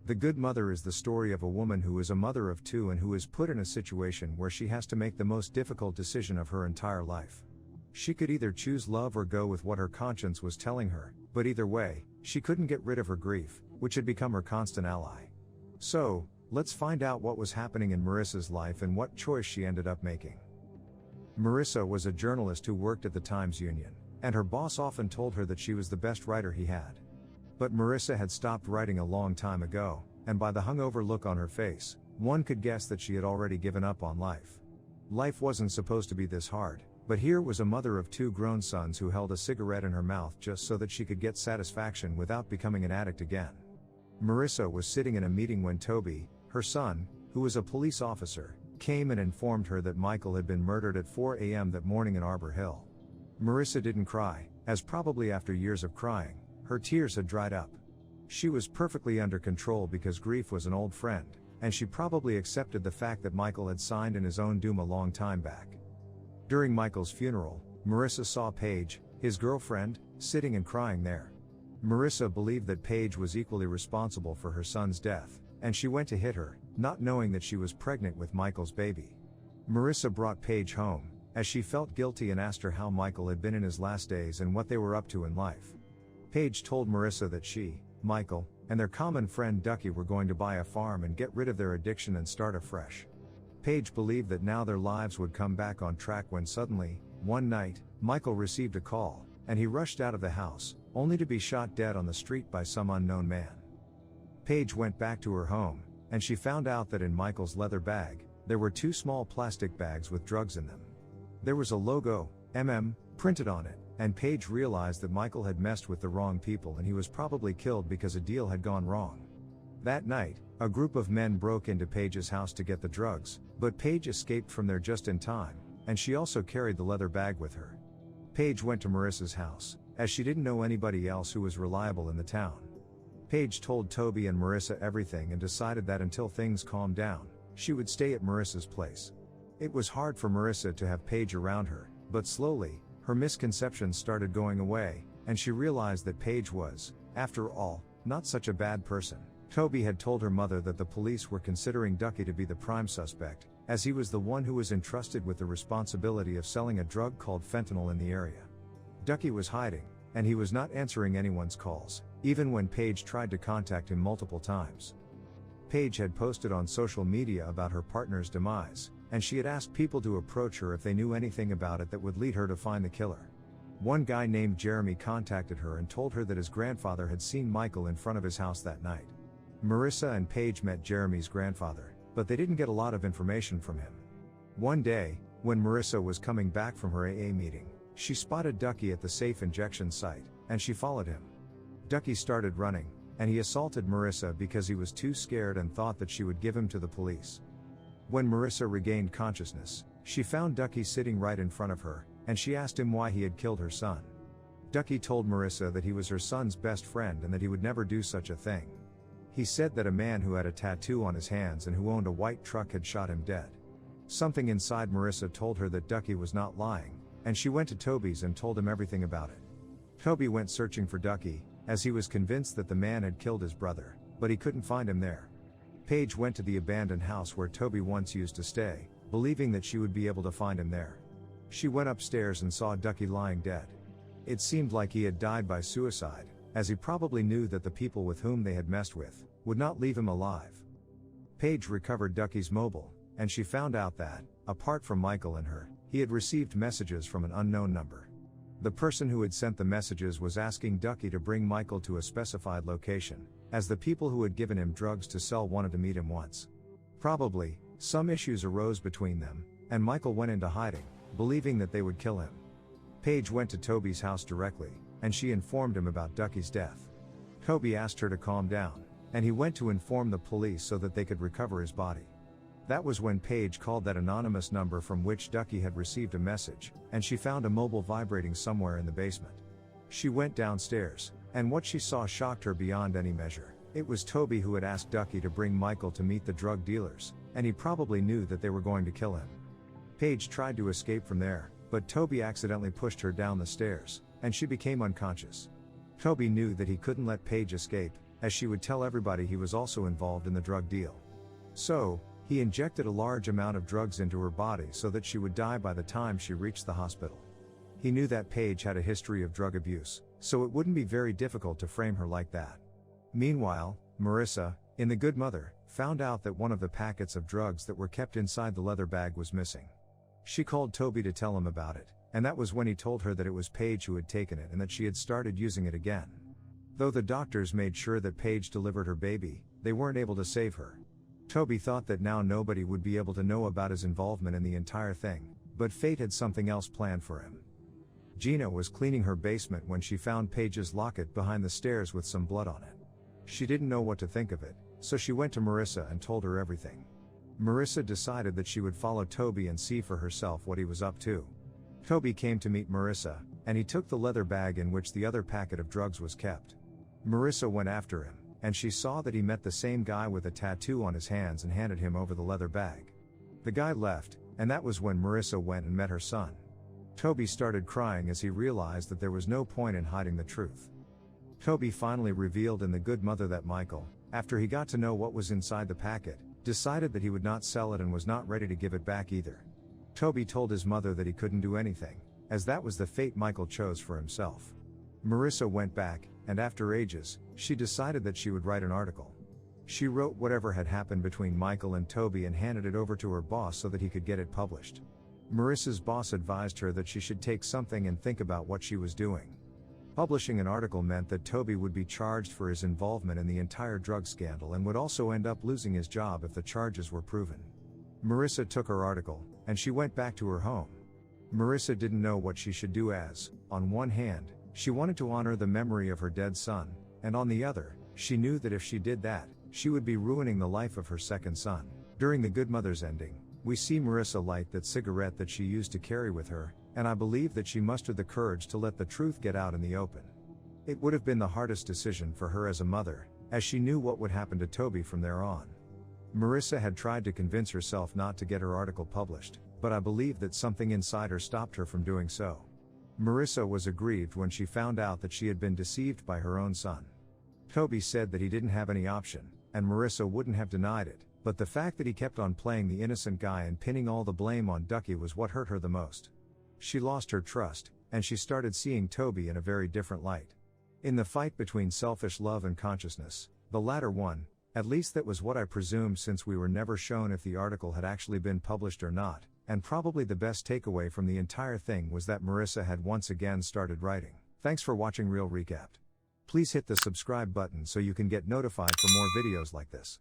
The Good Mother is the story of a woman who is a mother of two and who is put in a situation where she has to make the most difficult decision of her entire life. She could either choose love or go with what her conscience was telling her, but either way, she couldn't get rid of her grief, which had become her constant ally. So, let's find out what was happening in Marissa's life and what choice she ended up making. Marissa was a journalist who worked at the Times-Union, and her boss often told her that she was the best writer he had. But Marissa had stopped writing a long time ago, and by the hungover look on her face, one could guess that she had already given up on life. Life wasn't supposed to be this hard, but here was a mother of two grown sons who held a cigarette in her mouth just so that she could get satisfaction without becoming an addict again. Marissa was sitting in a meeting when Toby, her son, who was a police officer, came and informed her that Michael had been murdered at 4 a.m. that morning in Arbor Hill. Marissa didn't cry, as probably after years of crying, her tears had dried up. She was perfectly under control because grief was an old friend, and she probably accepted the fact that Michael had signed in his own doom a long time back. During Michael's funeral, Marissa saw Paige, his girlfriend, sitting and crying there. Marissa believed that Paige was equally responsible for her son's death, and she went to hit her, not knowing that she was pregnant with Michael's baby. Marissa brought Paige home, as she felt guilty, and asked her how Michael had been in his last days and what they were up to in life. Paige told Marissa that she, Michael, and their common friend Ducky were going to buy a farm and get rid of their addiction and start afresh. Paige believed that now their lives would come back on track when suddenly, one night, Michael received a call, and he rushed out of the house, only to be shot dead on the street by some unknown man. Paige went back to her home, and she found out that in Michael's leather bag, there were 2 small plastic bags with drugs in them. There was a logo, printed on it, and Paige realized that Michael had messed with the wrong people and he was probably killed because a deal had gone wrong. That night, a group of men broke into Paige's house to get the drugs, but Paige escaped from there just in time, and she also carried the leather bag with her. Paige went to Marissa's house, as she didn't know anybody else who was reliable in the town. Paige told Toby and Marissa everything and decided that until things calmed down, she would stay at Marissa's place. It was hard for Marissa to have Paige around her, but slowly, her misconceptions started going away, and she realized that Paige was, after all, not such a bad person. Toby had told her mother that the police were considering Ducky to be the prime suspect, as he was the one who was entrusted with the responsibility of selling a drug called fentanyl in the area. Ducky was hiding, and he was not answering anyone's calls, even when Paige tried to contact him multiple times. Paige had posted on social media about her partner's demise, and she had asked people to approach her if they knew anything about it that would lead her to find the killer. One guy named Jeremy contacted her and told her that his grandfather had seen Michael in front of his house that night. Marissa and Paige met Jeremy's grandfather, but they didn't get a lot of information from him. One day, when Marissa was coming back from her AA meeting, she spotted Ducky at the safe injection site, and she followed him. Ducky started running, and he assaulted Marissa because he was too scared and thought that she would give him to the police. When Marissa regained consciousness, she found Ducky sitting right in front of her, and she asked him why he had killed her son. Ducky told Marissa that he was her son's best friend and that he would never do such a thing. He said that a man who had a tattoo on his hands and who owned a white truck had shot him dead. Something inside Marissa told her that Ducky was not lying, and she went to Toby's and told him everything about it. Toby went searching for Ducky, as he was convinced that the man had killed his brother, but he couldn't find him there. Paige went to the abandoned house where Toby once used to stay, believing that she would be able to find him there. She went upstairs and saw Ducky lying dead. It seemed like he had died by suicide, as he probably knew that the people with whom they had messed with would not leave him alive. Paige recovered Ducky's mobile, and she found out that, apart from Michael and her, he had received messages from an unknown number. The person who had sent the messages was asking Ducky to bring Michael to a specified location, as the people who had given him drugs to sell wanted to meet him once. Probably, some issues arose between them, and Michael went into hiding, believing that they would kill him. Paige went to Toby's house directly, and she informed him about Ducky's death. Toby asked her to calm down, and he went to inform the police so that they could recover his body. That was when Paige called that anonymous number from which Ducky had received a message, and she found a mobile vibrating somewhere in the basement. She went downstairs, and what she saw shocked her beyond any measure. It was Toby who had asked Ducky to bring Michael to meet the drug dealers, and he probably knew that they were going to kill him. Paige tried to escape from there, but Toby accidentally pushed her down the stairs, and she became unconscious. Toby knew that he couldn't let Paige escape, as she would tell everybody he was also involved in the drug deal. So, he injected a large amount of drugs into her body so that she would die by the time she reached the hospital. He knew that Paige had a history of drug abuse, so it wouldn't be very difficult to frame her like that. Meanwhile, Marissa, in The Good Mother, found out that one of the packets of drugs that were kept inside the leather bag was missing. She called Toby to tell him about it, and that was when he told her that it was Paige who had taken it and that she had started using it again. Though the doctors made sure that Paige delivered her baby, they weren't able to save her. Toby thought that now nobody would be able to know about his involvement in the entire thing, but fate had something else planned for him. Gina was cleaning her basement when she found Paige's locket behind the stairs with some blood on it. She didn't know what to think of it, so she went to Marissa and told her everything. Marissa decided that she would follow Toby and see for herself what he was up to. Toby came to meet Marissa, and he took the leather bag in which the other packet of drugs was kept. Marissa went after him, and she saw that he met the same guy with a tattoo on his hands and handed him over the leather bag. The guy left, and that was when Marissa went and met her son. Toby started crying as he realized that there was no point in hiding the truth. Toby finally revealed in The Good Mother that Michael, after he got to know what was inside the packet, decided that he would not sell it and was not ready to give it back either. Toby told his mother that he couldn't do anything, as that was the fate Michael chose for himself. Marissa went back, and after ages, she decided that she would write an article. She wrote whatever had happened between Michael and Toby and handed it over to her boss so that he could get it published. Marissa's boss advised her that she should take something and think about what she was doing. Publishing an article meant that Toby would be charged for his involvement in the entire drug scandal and would also end up losing his job if the charges were proven. Marissa took her article, and she went back to her home. Marissa didn't know what she should do as, on one hand, she wanted to honor the memory of her dead son, and on the other, she knew that if she did that, she would be ruining the life of her second son. During The Good Mother's ending, we see Marissa light that cigarette that she used to carry with her, and I believe that she mustered the courage to let the truth get out in the open. It would have been the hardest decision for her as a mother, as she knew what would happen to Toby from there on. Marissa had tried to convince herself not to get her article published, but I believe that something inside her stopped her from doing so. Marissa was aggrieved when she found out that she had been deceived by her own son. Toby said that he didn't have any option, and Marissa wouldn't have denied it, but the fact that he kept on playing the innocent guy and pinning all the blame on Ducky was what hurt her the most. She lost her trust, and she started seeing Toby in a very different light. In the fight between selfish love and consciousness, the latter won, at least that was what I presumed, since we were never shown if the article had actually been published or not, and probably the best takeaway from the entire thing was that Marissa had once again started writing. Thanks for watching Real Recapped. Please hit the subscribe button so you can get notified for more videos like this.